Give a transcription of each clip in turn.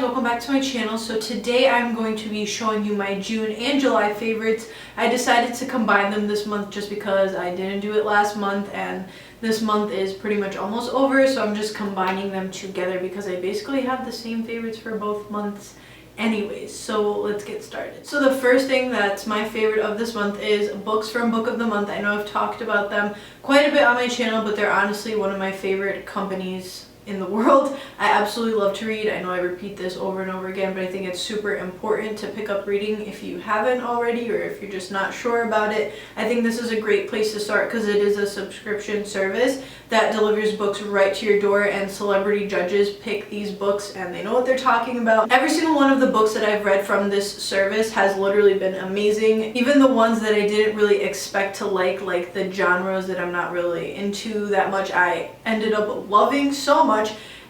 welcome back to my channel. So today I'm going to be showing you my June and July favorites. I decided to combine them this month just because I didn't do it last month and this month is pretty much almost over, so I'm just combining them together because I basically have the same favorites for both months anyways. So let's get started. So the first thing that's my favorite of this month is books from Book of the Month. I know I've talked about them quite a bit on my channel, but they're honestly one of my favorite companies in the world. I absolutely love to read. I know I repeat this over and over again, but I think it's super important to pick up reading if you haven't already, or if you're just not sure about it. I think this is a great place to start because it is a subscription service that delivers books right to your door, and celebrity judges pick these books and they know what they're talking about. Every single one of the books that I've read from this service has literally been amazing. Even the ones that I didn't really expect to like the genres that I'm not really into that much, I ended up loving so much.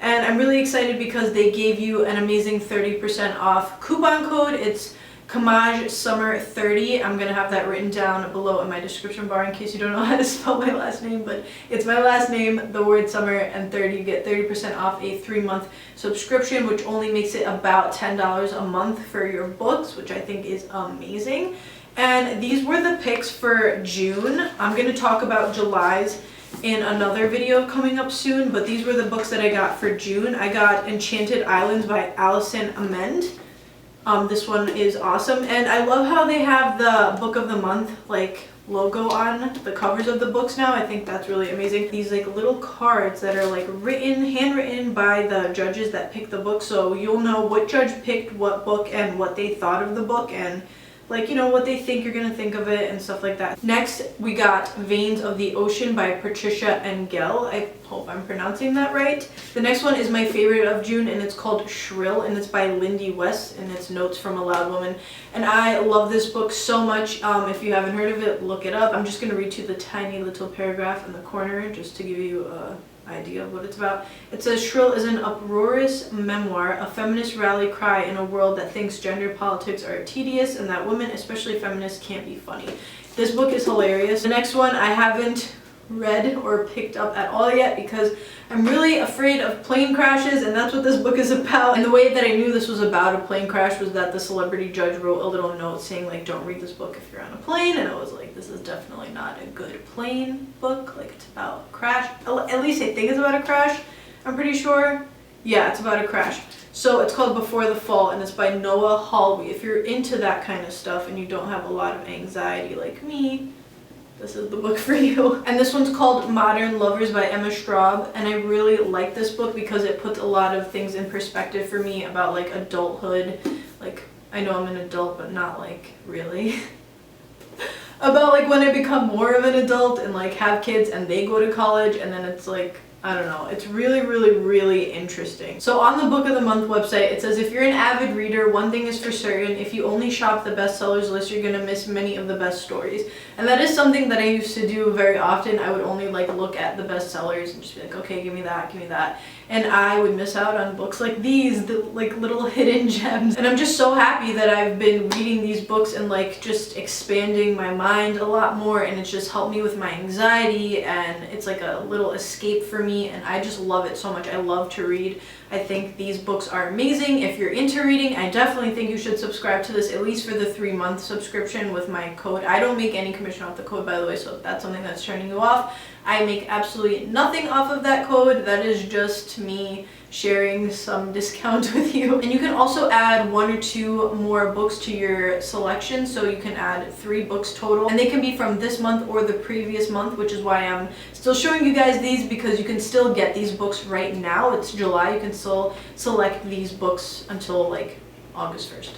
And I'm really excited because they gave you an amazing 30% off coupon code. It's Camaj Summer 30. I'm gonna have that written down below in my description bar in case you don't know how to spell my last name, but it's my last name, the word summer, and 30. You get 30% off a 3-month subscription, which only makes it about $10 a month for your books, which I think is amazing. And these were the picks for June. I'm gonna talk about July's in another video coming up soon, but these were the books that I got for June. I got Enchanted Islands by Allison Amend. This one is awesome, and I love how they have the Book of the Month logo on the covers of the books now. I think that's really amazing. These little cards that are handwritten by the judges that pick the book, so you'll know what judge picked what book and what they thought of the book, and what they think you're gonna think of it and stuff like that. Next, we got Veins of the Ocean by Patricia Engel. I hope I'm pronouncing that right. The next one is my favorite of June, and it's called Shrill, and it's by Lindy West, and it's Notes from a Loud Woman. And I love this book so much. If you haven't heard of it, look it up. I'm just gonna read you the tiny little paragraph in the corner just to give you idea of what it's about. It says, Shrill is an uproarious memoir, a feminist rally cry in a world that thinks gender politics are tedious and that women, especially feminists, can't be funny. This book is hilarious. The next one I haven't read or picked up at all yet because I'm really afraid of plane crashes, and that's what this book is about. And the way that I knew this was about a plane crash was that the celebrity judge wrote a little note saying don't read this book if you're on a plane, and I was like, this is definitely not a good plane book. It's about crash. At least I think it's about a crash. I'm pretty sure. Yeah, it's about a crash. So it's called Before the Fall, and it's by Noah Hawley. If you're into that kind of stuff and you don't have a lot of anxiety like me, this is the book for you. And this one's called Modern Lovers by Emma Straub, and I really like this book because it puts a lot of things in perspective for me about adulthood. I know I'm an adult, but not really. About when I become more of an adult and have kids and they go to college, and then it's I don't know, it's really, really, really interesting. So on the Book of the Month website, it says, if you're an avid reader, one thing is for certain: if you only shop the bestsellers list, you're gonna miss many of the best stories. And that is something that I used to do very often. I would only look at the bestsellers and just be okay, give me that, give me that. And I would miss out on books like these, the little hidden gems. And I'm just so happy that I've been reading these books and just expanding my mind a lot more, and it's just helped me with my anxiety, and it's a little escape for me, and I just love it so much. I love to read. I think these books are amazing. If you're into reading, I definitely think you should subscribe to this, at least for the 3-month subscription with my code. I don't make any commission off the code, by the way, so if that's something that's turning you off, I make absolutely nothing off of that code. That is just me sharing some discount with you. And you can also add 1 or 2 more books to your selection, so you can add 3 books total, and they can be from this month or the previous month, which is why I'm still showing you guys these, because you can still get these books right now. It's July. You can still select these books until August 1st.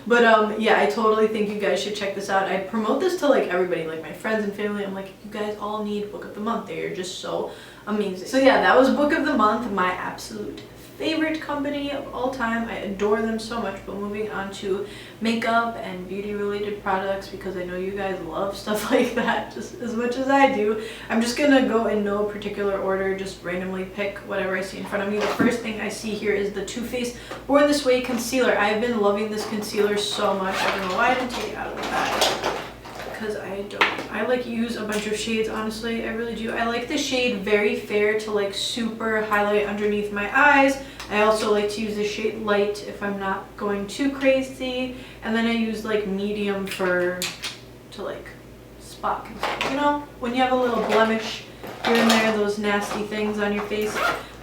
But yeah, I totally think you guys should check this out. I promote this to everybody, my friends and family. I'm you guys all need Book of the Month. They are just so amazing. So yeah, that was Book of the Month, my absolute favorite company of all time. I adore them so much. But moving on to makeup and beauty related products, because I know you guys love stuff like that just as much as I do. I'm just gonna go in no particular order, just randomly pick whatever I see in front of me. The first thing I see here is the Too Faced Born This Way concealer. I've been loving this concealer so much. I don't know why I didn't take it out of the bag, because I use a bunch of shades, honestly. I really do. I like the shade Very Fair to super highlight underneath my eyes. I also like to use the shade light if I'm not going too crazy. And then I use like medium to like spot concealer. You know, when you have a little blemish here and there, those nasty things on your face.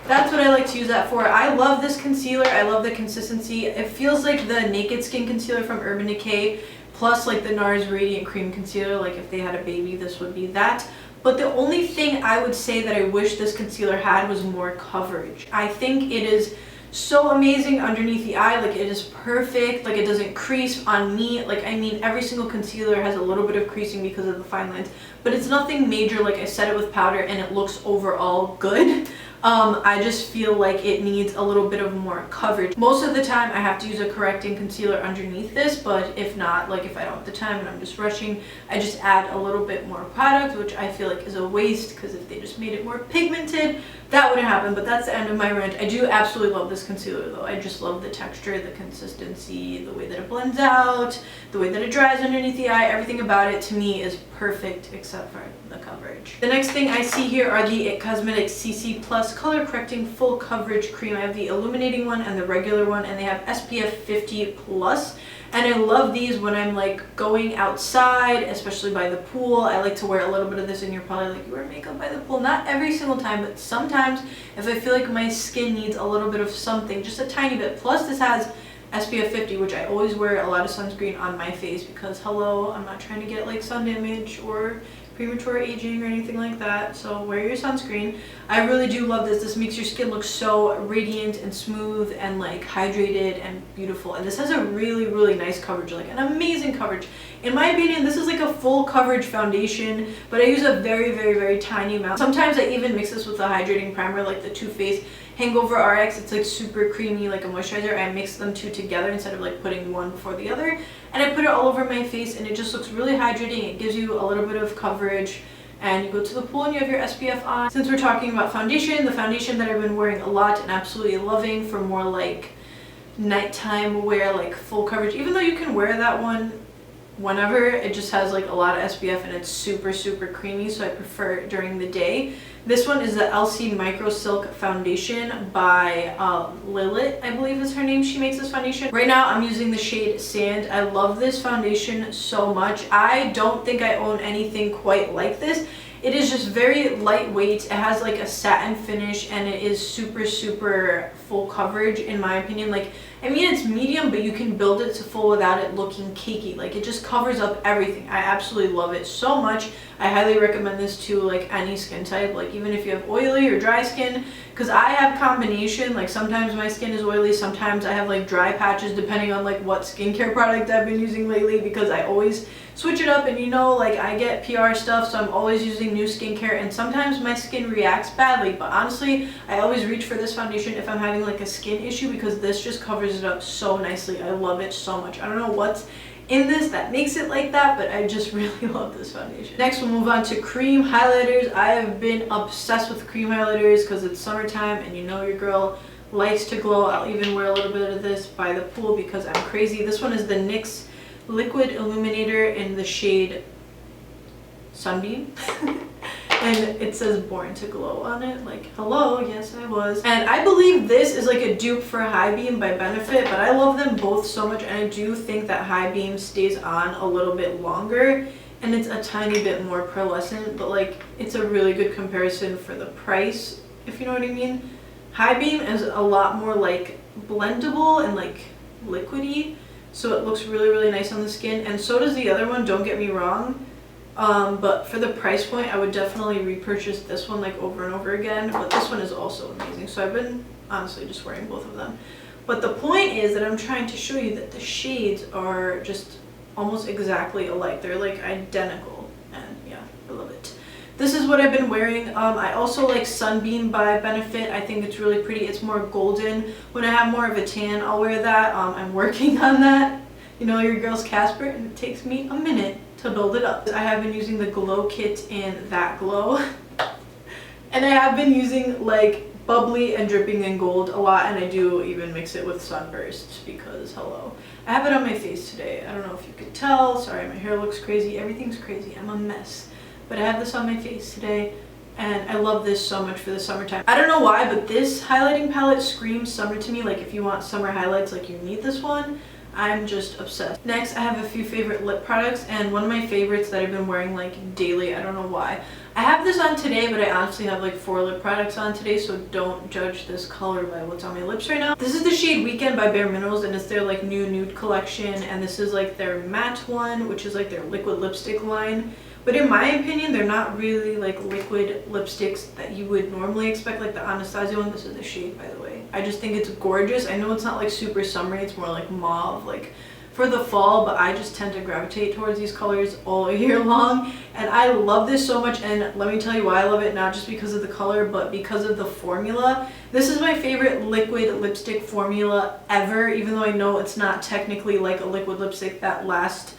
That's what I like to use that for. I love this concealer. I love the consistency. It feels like the Naked Skin concealer from Urban Decay plus like the NARS Radiant Cream Concealer. Like if they had a baby, this would be that. But the only thing I would say that I wish this concealer had was more coverage. I think it is so amazing underneath the eye. Like it is perfect. Like it doesn't crease on me. Like I mean, every single concealer has a little bit of creasing because of the fine lines, but it's nothing major. Like I set it with powder and it looks overall good. I just feel like it needs a little bit of more coverage. Most of the time I have to use a correcting concealer underneath this, but if not, like if I don't have the time and I'm just rushing, I just add a little bit more product, which I feel like is a waste because if they just made it more pigmented, that wouldn't happen. But that's the end of my rant. I do absolutely love this concealer though. I just love the texture, the consistency, the way that it blends out, the way that it dries underneath the eye. Everything about it to me is perfect except for the coverage. The next thing I see here are the IT Cosmetics CC Plus Color Correcting Full Coverage Cream. I have the illuminating one and the regular one, and they have SPF 50 plus. And I love these when I'm like going outside, especially by the pool. I like to wear a little bit of this, and you're probably like, you wear makeup by the pool. Not every single time, but sometimes if I feel like my skin needs a little bit of something, just a tiny bit. Plus this has SPF 50, which I always wear a lot of sunscreen on my face because hello, I'm not trying to get like sun damage or premature aging or anything like that, so wear your sunscreen. I really do love this. This makes your skin look so radiant and smooth and like hydrated and beautiful, and this has a really nice coverage, like an amazing coverage. In my opinion, this is like a full coverage foundation, but I use a very tiny amount. Sometimes I even mix this with a hydrating primer like the Too Faced Hangover RX. It's like super creamy, like a moisturizer. I mix them two together instead of like putting one before the other, and I put it all over my face, and it just looks really hydrating. It gives you a little bit of coverage, and you go to the pool and you have your SPF on. Since we're talking about foundation, the foundation that I've been wearing a lot and absolutely loving for more like nighttime wear, like full coverage, even though you can wear that one whenever, it just has like a lot of SPF and it's super creamy, so I prefer it during the day. This one is the LC Micro Silk Foundation by Lilith, I believe is her name. She makes this foundation. Right now I'm using the shade Sand. I love this foundation so much. I don't think I own anything quite like this. It is just very lightweight. It has like a satin finish, and it is super full coverage in my opinion. Like, I mean, it's medium, but you can build it to full without it looking cakey. Like, it just covers up everything. I absolutely love it so much. I highly recommend this to like any skin type, like even if you have oily or dry skin, because I have combination. Like sometimes my skin is oily, sometimes I have like dry patches depending on like what skincare product I've been using lately, because I always switch it up, and you know, like I get PR stuff, so I'm always using new skincare, and sometimes my skin reacts badly. But honestly, I always reach for this foundation if I'm having like a skin issue, because this just covers it up so nicely. I love it so much. I don't know what's in this that makes it like that, but I just really love this foundation. Next we'll move on to cream highlighters. I have been obsessed with cream highlighters because it's summertime and you know your girl likes to glow. I'll even wear a little bit of this by the pool because I'm crazy. This one is the NYX Liquid Illuminator in the shade Sunbeam. And it says Born to Glow on it. Like, hello, yes I was. And I believe this is like a dupe for High Beam by Benefit, but I love them both so much, and I do think that High Beam stays on a little bit longer and it's a tiny bit more pearlescent, but like it's a really good comparison for the price, if you know what I mean. High Beam is a lot more like blendable and like liquidy, so it looks really nice on the skin, and so does the other one, don't get me wrong. But for the price point, I would definitely repurchase this one like over and over again, but this one is also amazing, so I've been honestly just wearing both of them. But the point is that I'm trying to show you that the shades are just almost exactly alike. They're like identical, and yeah, I love it. This is what I've been wearing. I also like Sunbeam by Benefit. I think it's really pretty. It's more golden. When I have more of a tan, I'll wear that. I'm working on that. You know, your girl's Casper, and it takes me a minute to build it up. I have been using the Glow Kit in That Glow. And I have been using like Bubbly and Dripping in Gold a lot, and I do even mix it with Sunburst because hello. I have it on my face today. I don't know if you could tell. Sorry, my hair looks crazy. Everything's crazy. I'm a mess. But I have this on my face today, and I love this so much for the summertime. I don't know why, but this highlighting palette screams summer to me. Like if you want summer highlights, like you need this one. I'm just obsessed. Next, I have a few favorite lip products, and one of my favorites that I've been wearing like daily. I don't know why. I have this on today, but I honestly have like 4 lip products on today, so don't judge this color by what's on my lips right now. This is the shade Weekend by Bare Minerals, and it's their like new nude collection, and this is like their matte one, which is like their liquid lipstick line. But in my opinion, they're not really like liquid lipsticks that you would normally expect, like the Anastasia one. This is the shade, by the way. I just think it's gorgeous. I know it's not like super summery, it's more like mauve, like for the fall, but I just tend to gravitate towards these colors all year long, and I love this so much. And let me tell you why I love it, not just because of the color, but because of the formula. This is my favorite liquid lipstick formula ever, even though I know it's not technically like a liquid lipstick that lasts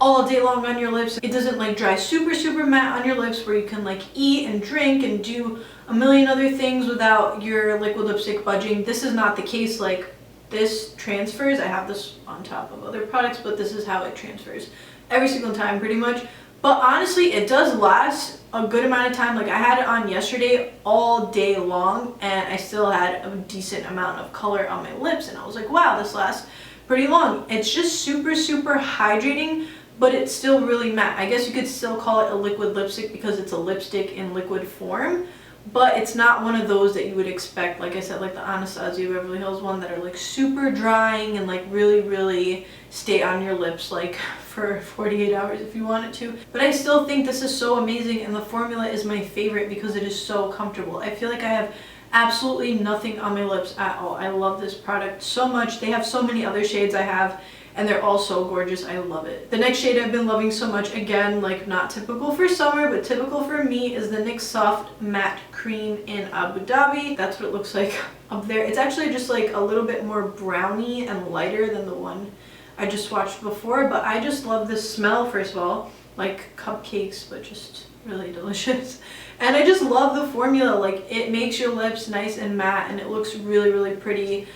all day long on your lips. It doesn't like dry super matte on your lips where you can like eat and drink and do a million other things without your liquid lipstick budging. This is not the case. Like this transfers. I have this on top of other products, but this is how it transfers every single time pretty much. But honestly, it does last a good amount of time. Like I had it on yesterday all day long and I still had a decent amount of color on my lips, and I was like, wow, this lasts pretty long. It's just super hydrating, but it's still really matte. I guess you could still call it a liquid lipstick because it's a lipstick in liquid form, but it's not one of those that you would expect, like I said, like the Anastasia Beverly Hills one, that are like super drying and like really stay on your lips like for 48 hours if you want it to. But I still think this is so amazing, and the formula is my favorite because it is so comfortable. I feel like I have absolutely nothing on my lips at all. I love this product so much. They have so many other shades I have, and they're all so gorgeous. I love it. The next shade I've been loving so much, again, like not typical for summer, but typical for me, is the NYX Soft Matte Cream in Abu Dhabi. That's what it looks like up there. It's actually just like a little bit more browny and lighter than the one I just swatched before, but I just love this smell, first of all. Like cupcakes, but just really delicious. And I just love the formula. Like it makes your lips nice and matte, and it looks really pretty.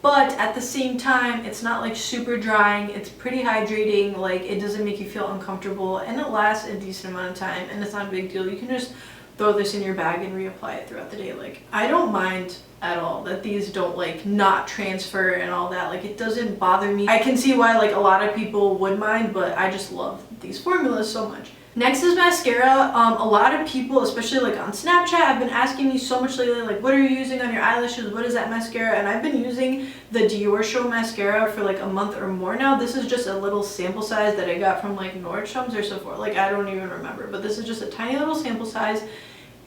But at the same time, it's not like super drying. It's pretty hydrating. Like it doesn't make you feel uncomfortable, and it lasts a decent amount of time, and it's not a big deal. You can just throw this in your bag and reapply it throughout the day. Like I don't mind at all that these don't like not transfer and all that. Like it doesn't bother me. I can see why like a lot of people would mind, but I just love these formulas so much. Next is mascara. A lot of people, especially like on Snapchat, have been asking me so much lately, like, what are you using on your eyelashes? What is that mascara? And I've been using the Dior Show mascara for like a month or more now. This is just a little sample size that I got from like Nordstrom's or Sephora. Like I don't even remember, but this is just a tiny little sample size,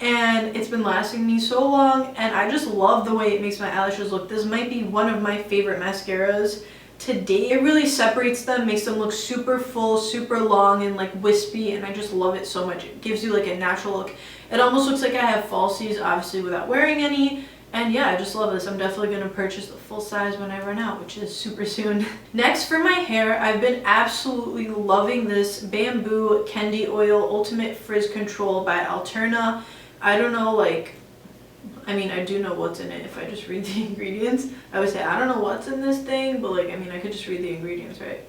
and it's been lasting me so long, and I just love the way it makes my eyelashes look. This might be one of my favorite mascaras today. It really separates them, makes them look super full, super long, and like wispy, and I just love it so much. It gives you like a natural look. It almost looks like I have falsies, obviously without wearing any. And yeah, I just love this. I'm definitely going to purchase the full size when I run out, which is super soon. Next, for my hair, I've been absolutely loving this Bamboo Candy Oil Ultimate Frizz Control by Alterna. I don't know, like, I mean, I do know what's in it if I just read the ingredients. I would say I don't know what's in this thing, but like, I mean, I could just read the ingredients, right?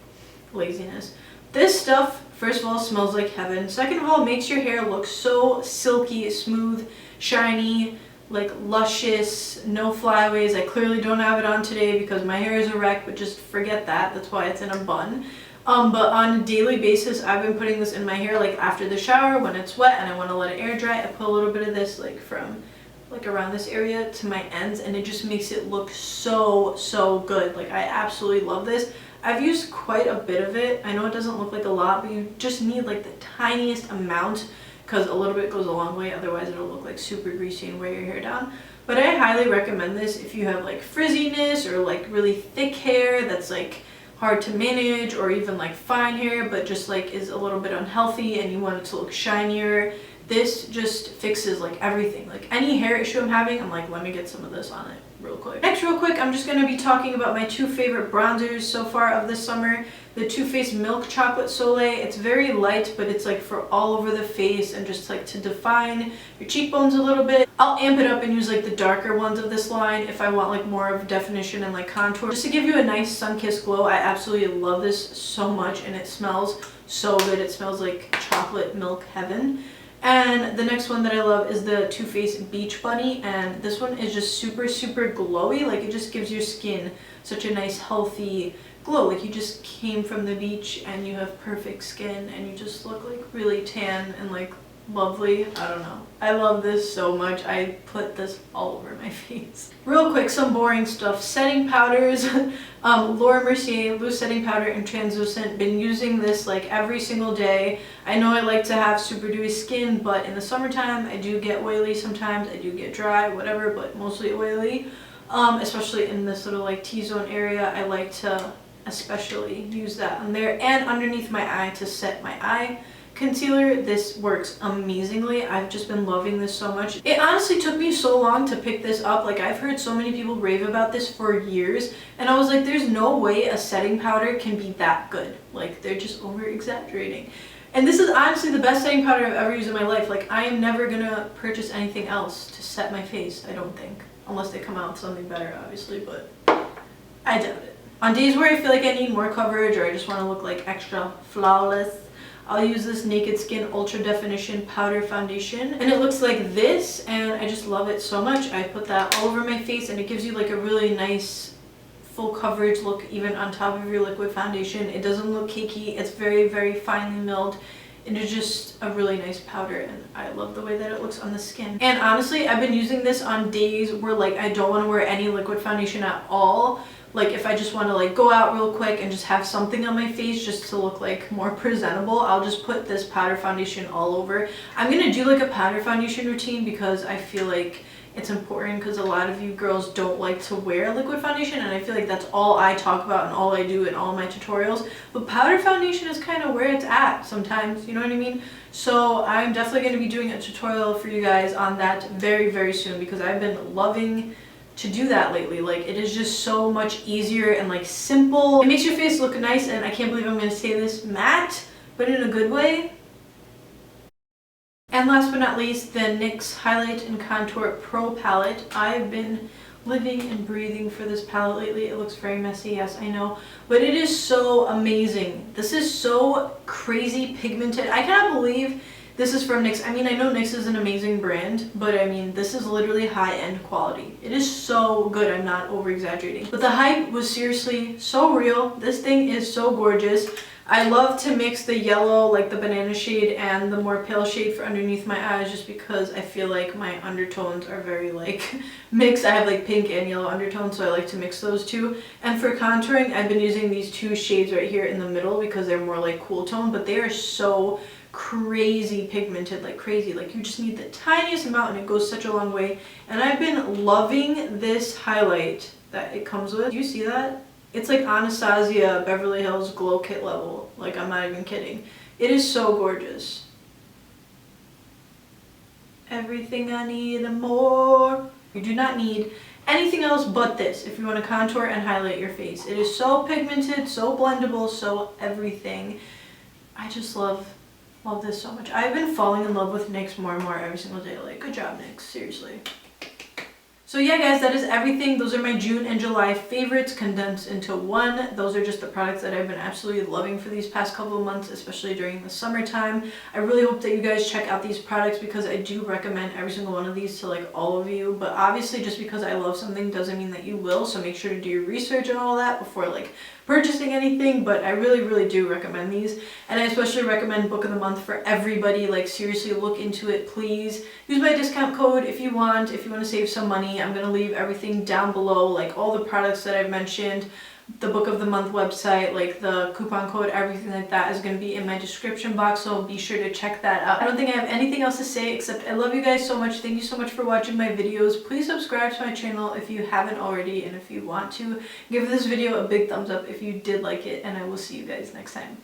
Laziness. This stuff, first of all, smells like heaven. Second of all, makes your hair look so silky, smooth, shiny, like luscious, no flyaways. I clearly don't have it on today because my hair is a wreck, but just forget that. That's why it's in a bun. But on a daily basis, I've been putting this in my hair like after the shower when it's wet and I want to let it air dry. I put a little bit of this like from like around this area to my ends, and it just makes it look so good. Like I absolutely love this. I've used quite a bit of it. I know it doesn't look like a lot, but you just need like the tiniest amount because a little bit goes a long way. Otherwise it'll look like super greasy and weigh your hair down. But I highly recommend this if you have like frizziness or like really thick hair that's like hard to manage, or even like fine hair but just like is a little bit unhealthy and you want it to look shinier. This just fixes like everything. Like any hair issue I'm having, I'm like, let me get some of this on it real quick. Next, real quick, I'm just going to be talking about my 2 favorite bronzers so far of this summer. The Too Faced Milk Chocolate Soleil. It's very light, but it's like for all over the face and just like to define your cheekbones a little bit. I'll amp it up and use like the darker ones of this line if I want like more of definition and like contour. Just to give you a nice sun-kissed glow. I absolutely love this so much, and it smells so good. It smells like chocolate milk heaven. And the next one that I love is the Too Faced Beach Bunny, and this one is just super glowy. Like, it just gives your skin such a nice healthy glow, like you just came from the beach and you have perfect skin and you just look like really tan and like lovely. I don't know, I love this so much. I put this all over my face. Real quick, some boring stuff. Setting powders. Laura Mercier loose setting powder and translucent. Been using this like every single day. I know I like to have super dewy skin, but in the summertime I do get oily sometimes, I do get dry, whatever, but mostly oily. Especially in this little like T-zone area, I like to especially use that on there and underneath my eye to set my eye concealer. This works amazingly. I've just been loving this so much. It honestly took me so long to pick this up. Like, I've heard so many people rave about this for years, and I was like, there's no way a setting powder can be that good. Like, they're just over exaggerating. And this is honestly the best setting powder I've ever used in my life. Like, I am never gonna purchase anything else to set my face, I don't think, unless they come out with something better, obviously, but I doubt it. On days where I feel like I need more coverage or I just want to look like extra flawless, I'll use this Naked Skin Ultra Definition Powder Foundation. And it looks like this, and I just love it so much. I put that all over my face, and it gives you like a really nice full coverage look even on top of your liquid foundation. It doesn't look cakey. It's very finely milled. It is just a really nice powder, and I love the way that it looks on the skin. And honestly, I've been using this on days where like I don't want to wear any liquid foundation at all. Like, if I just want to like go out real quick and just have something on my face just to look like more presentable, I'll just put this powder foundation all over. I'm gonna do like a powder foundation routine because I feel like it's important, because a lot of you girls don't like to wear liquid foundation, and I feel like that's all I talk about and all I do in all my tutorials. But powder foundation is kind of where it's at sometimes, you know what I mean? So I'm definitely going to be doing a tutorial for you guys on that very soon, because I've been loving to do that lately. Like, it is just so much easier and like simple. It makes your face look nice, and I can't believe I'm going to say this, matte, but in a good way. And last but not least, the NYX Highlight and Contour Pro Palette. I've been living and breathing for this palette lately. It looks very messy, yes, I know, but it is so amazing. This is so crazy pigmented. I cannot believe this is from NYX. I mean, I know NYX is an amazing brand, but I mean, this is literally high-end quality. It is so good, I'm not over-exaggerating. But the hype was seriously so real. This thing is so gorgeous. I love to mix the yellow, like the banana shade, and the more pale shade for underneath my eyes, just because I feel like my undertones are very like mixed. I have like pink and yellow undertones, so I like to mix those two. And for contouring, I've been using these two shades right here in the middle because they're more like cool tone, but they are so crazy pigmented, like crazy. Like, you just need the tiniest amount and it goes such a long way. And I've been loving this highlight that it comes with. Do you see that? It's like Anastasia Beverly Hills Glow Kit level. Like, I'm not even kidding. It is so gorgeous. Everything I need and more. You do not need anything else but this if you want to contour and highlight your face. It is so pigmented, so blendable, so everything. I just love this so much. I've been falling in love with NYX more and more every single day. Like, good job, NYX, seriously. So yeah, guys, that is everything. Those are my June and July favorites condensed into one. Those are just the products that I've been absolutely loving for these past couple of months, especially during the summertime. I really hope that you guys check out these products, because I do recommend every single one of these to like all of you. But obviously, just because I love something doesn't mean that you will. So make sure to do your research and all that before like purchasing anything. But I really do recommend these, and I especially recommend Book of the Month for everybody. Like, seriously, look into it, please. Use my discount code if you want to save some money. I'm gonna leave everything down below, like all the products that I've mentioned, the Book of the Month website, like the coupon code, everything like that is going to be in my description box, so be sure to check that out. I don't think I have anything else to say except I love you guys so much. Thank you so much for watching my videos. Please subscribe to my channel if you haven't already, and if you want to, give this video a big thumbs up if you did like it, and I will see you guys next time.